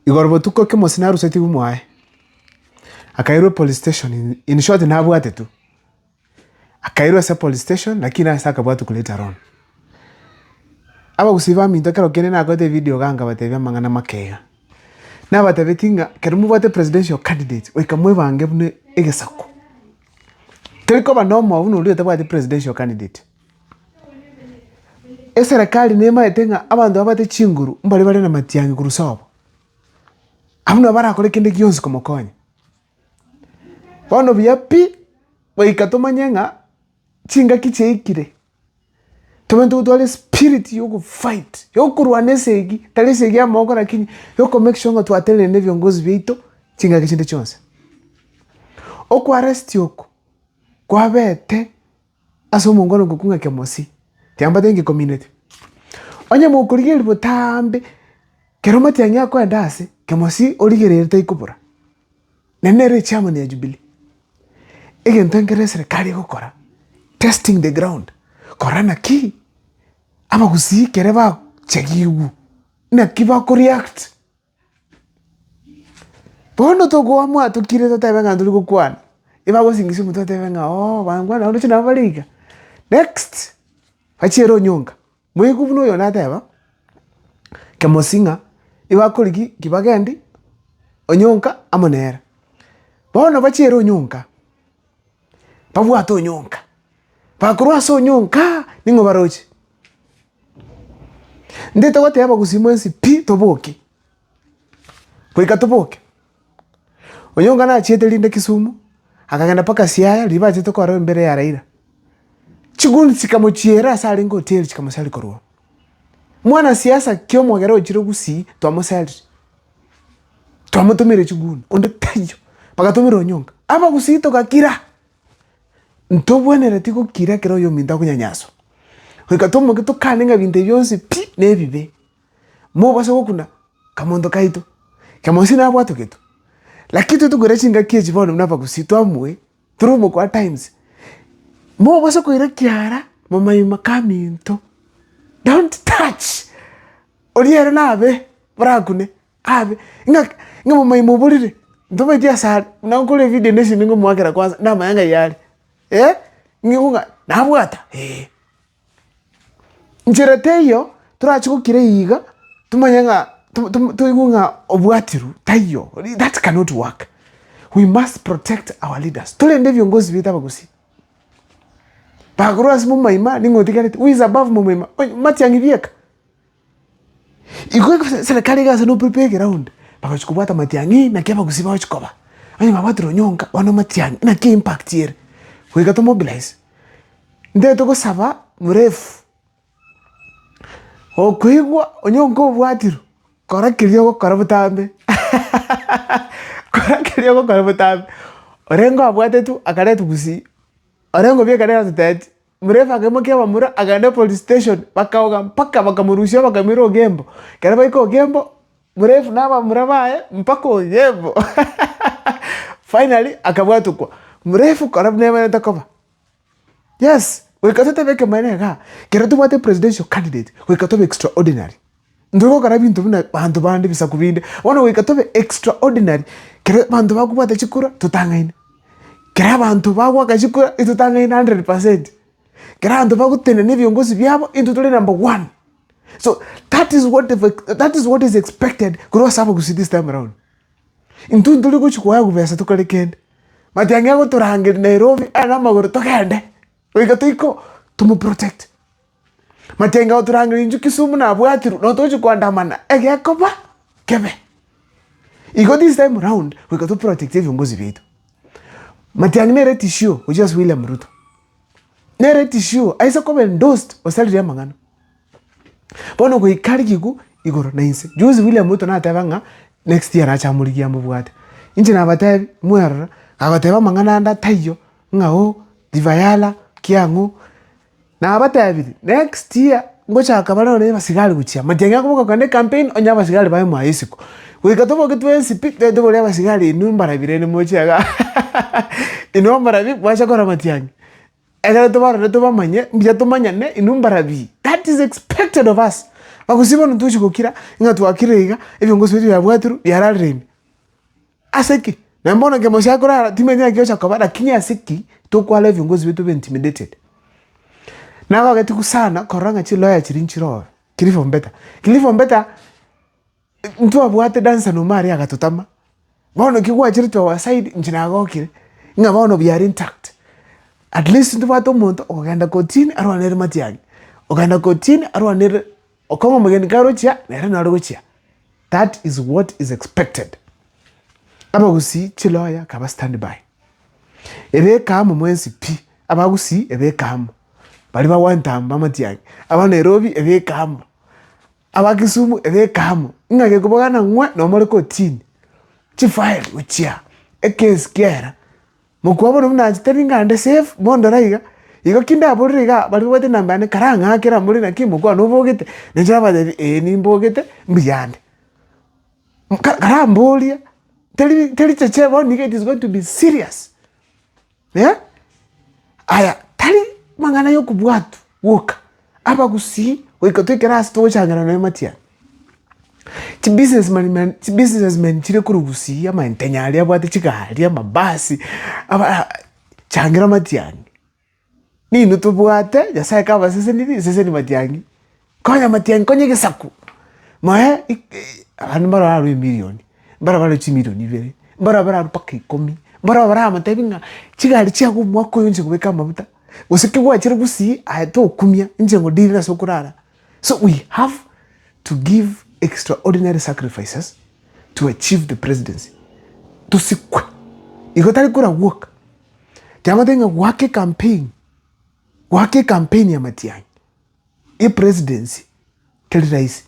igorbo tuko Kemosi na ruseti kumwae akairwe police station in short na abwate tu akairwe sa police station lakini asa akabwatu kuleta ron aba gusiba minto kero kene na gote video ganga batebya mangana makega na batebetinga kero mubate presidential candidate wekamwe bange bune egesako teko banomo uno uli tabate presidential candidate eserekali nema etenga abandu abate chinguru mbali bale na matiangi kurusobo amno bara kole kende kionzi komokonya bono biapi weikatomanyanga chinga kicheikire tobantu utwale spirit yoku fight yoku ruanesegi talesegi amoko lakini yoko make sure ngo twatele ne viongozi bito chinga kichinde chonse oku arrest yoko kwa bete aso mongono kukunga Kemosi tiamba tengi community onye mukurigiri butambe keroma tianya kwa ndase Kemosi origere taikubura nenere chairman ya Jubilee egento ngere serikali gukora testing the ground korana ki aba gusi kereba chegigu na kiba ko react bono to go amwa to kire to tabenga nduli kukwana iba go singisi muto tabenga bangwana ndo china baliga next achero nyonga mwigu buno yona taba Kemosinga iba koligi kibagendi onyonka amonera bono bachero nyonka babwato nyonka bakurwa so nyonka ningo barochi ndete wote yaba kusimwensi pi toboke kwika toboke onyonga na chete linde Kisumu akagenda paka Siaya liba chete ko aro mbere ya Raila chigundi chikamochiera sali ngo hotel chikamusali korwa mwana siasa kyo mwagero chiro gusi twamusali twamutumire chigundi onde tayo pakatumire onyonga aba gusito kakira ntobwenere tiko kira kero yo minda kunyanyaso wikatomo kito kanenga binte byonsi pi nebibe mo baso kuna kamondo kaito Kemosi na bwato keto lakini tugure chinga kieji bono mnapa kusito amwe turumo kwa times mo baso ko ira kiara mama imakaminto don't touch oriere nabe brakune abe nga mama imubulire ndome dia sala na ukole video nesi ningo mwakera kwanza na mayanga yali ngiunga nabwata njereteyo turachukukire yiga tumanyanga tuigunga obwatiru tayo that cannot work. We must protect our leaders tulende viongozi bita bagusi bagurwa simu maima ningotikane who is above maima matiangi vieka iko serikali gaza no prepare ground bakachukubata matiangi na kiaba gusiba wachikoba ani mabadro nyonka wana matiangi na ki impact here we got to mobilize nde to go saba mrefu okwigwa onyonko bwatiru kora kiryo kora butambe kora kiryo kora butambe orengo abwate tu akaretu gusi orengo bye kanera tutati mrefu akemoke bamura agande police station bakaoga mpaka bakamurusha bakamiro gembo kana baiko gembo mrefu naba murabaye mpaka gembo finally akabwatu kwa mrefu kora bnema ntakoba yes we katote beke manega kera tu wate presidential candidate we katobe extraordinary ndoko kara bintu bina bantu bandi bisa kubinde wana we katobe extraordinary kera bantu bakubata chikura tutangaine kera bantu bagwa kachikura itutangaine 100% kera bantu bakutene ne byongozi byabo into tole number 1 so that is what is expected kuro saba kusi this time around into ndole ko chikwa kubesa tukalekende matiangi yako turangire Nairobi ana magoro tokende wika tuiko tumu protect matenga oturangire inju Kisumu na bwatiru no tochi kwandamana egekoba kebe iko this time around wika to protect viongozi betu matiangi nere tissue just William Ruto nere tissue aisa kobe endorsed osali ya mangano bono ko ikari kigu igoro nainse juzi William Ruto na tabanga next year acha muligia mubwate inje na batabi mwera agateba mangana anda tayo ngao divayala kiangu na batabi next year ngocha akabana ne basigali guchia majenga ko kande campaign onya basigali bae mwaisiko wikatobo ketwensi pite dobo le basigali numbara birene mochaga inombara bi bwacha kora matiangi egara to bara to bamanye mbya to manyane inumbara bi that is expected of us bagusiba ntuchi gukira inga twakiriga ebiongozi bitu yabwaturu yararemi aseki na mbona ngemo cyakora timenya kyo cyakabada kinya aseki to kwala ebiongozi bitu be intimidated na bagati kusana koranga chi lawyer chirinchiro Clifford Mbeta ntu abwate dansa no mari agatutama bono kigwa chirito wa side njina gokire nga bono byari intact at least ntu bato muntu ogenda kotini arwanere Matiang'i ogenda kotini arwanere okongo mugeni karochia nere narochia. That is what is expected. Abagusi chiloya kaba stand by ebe kamo mwensi pi abagusi ebe kamo bali ba wantamba Matiang'i aba Nairobi ebe kamo aba Kisumu ebe kamo ngake kubogana ngwe no muri kotini chi file uchia case kera mukwabo no mna chiteringa ande safe bondo raiga igo kinda aburiga bali wote nambane karanga akira muri na kimu kwa no bogete nejaba ni mbogete mbiyande karambolia tell cheche boni it is going to be serious. Yeah? Aya tali mangana yo kubwatu woka abagusi wikotwekera sto changana na Matiang'i ti businessman chire kurugusi ama entenyali abwate chikali ama basi aba changira Matiang'i ni nutubwate yasaye kaba sese ni Matiang'i konya Matiang'i konye gesaku ma abantu bararo million barabara chi million ibere barabara paki komi barabara amatebinga chigali chiago mwako yonje kubeka mabuta usikibwa chire gusi ato kumya nje ngodiri na sokurara. So we have to give extraordinary sacrifices to achieve the presidency. Tusikwe igotari kura work tamatenga wake campaign ya Matiang'i e presidency tell rais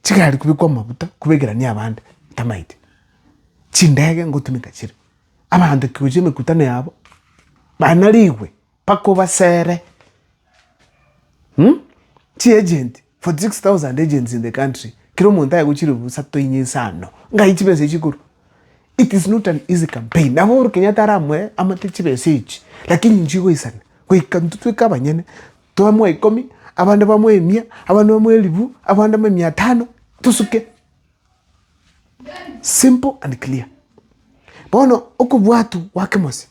chigali kubikwa mabuta kubegerania abandi tamaite chindege ngotumika chire abandi kuje mikutano yabo banarigwe pako basere chi agent 46,000 agents in the country kiro muntu yaguchira busa toyinyisano ngaichibese chikuru. It is not an easy campaign na Uhuru Kenyatta aramwe amatichibese ichi lakini njigo isana kwikantutweka abanyene twamwe 10 abandi bamwe 100 abandi bamwe 1000 abandi bamwe 500 tusuke simple and clear. Bono okubwatu wakemose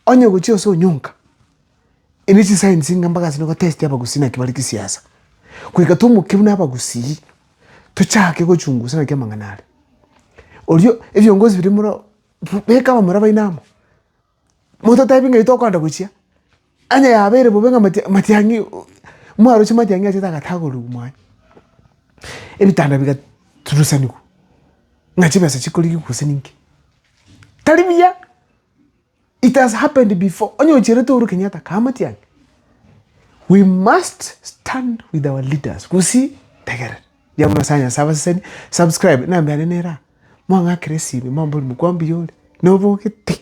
onye guchio so nyunka inichi science ngamba sinoko test yabagusina kibali kisiasa kwikatumu kibuna abagusi tuchake go chungu sana kyamanganale olyo evyongozi biri muro beka bamura bainamo moto typing ito kwanda guchia anya yabere bobenga Matiang'i mwaro chi Matiang'i atita gatagolu mwa ebitanda biga turusaniku ngachibasa chikoli kuseninki talibia. It has happened before. Onyo chireto Uhuru Kenyatta kama Matiang'i. We must stand with our leaders. Kusi tegere. Ya mnasanya subscribe na mbele nera. Mwanga kresi mambo mkwambi yole. No bokete.